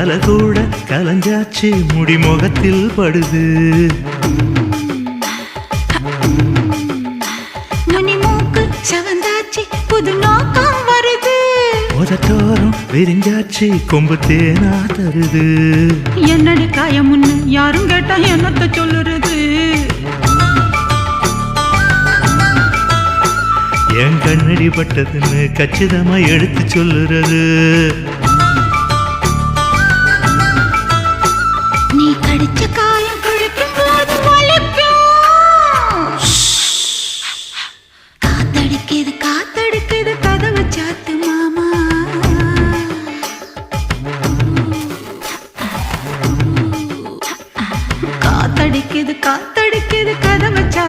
தலை கூட கலஞ்சாச்சு முடி முகத்தில் படுது மூக்கு செவந்தாச்சு புது நோக்கம் வருது உதட்டோரம் விரிஞ்சாச்சு கொம்பு தேனா தருது என்னடி காயமுன்னு யாரும் கேட்டா என்னத்த சொல்லுறது என் கண்ணடி பட்டதுன்னு கச்சிதமா எடுத்து சொல்லுறது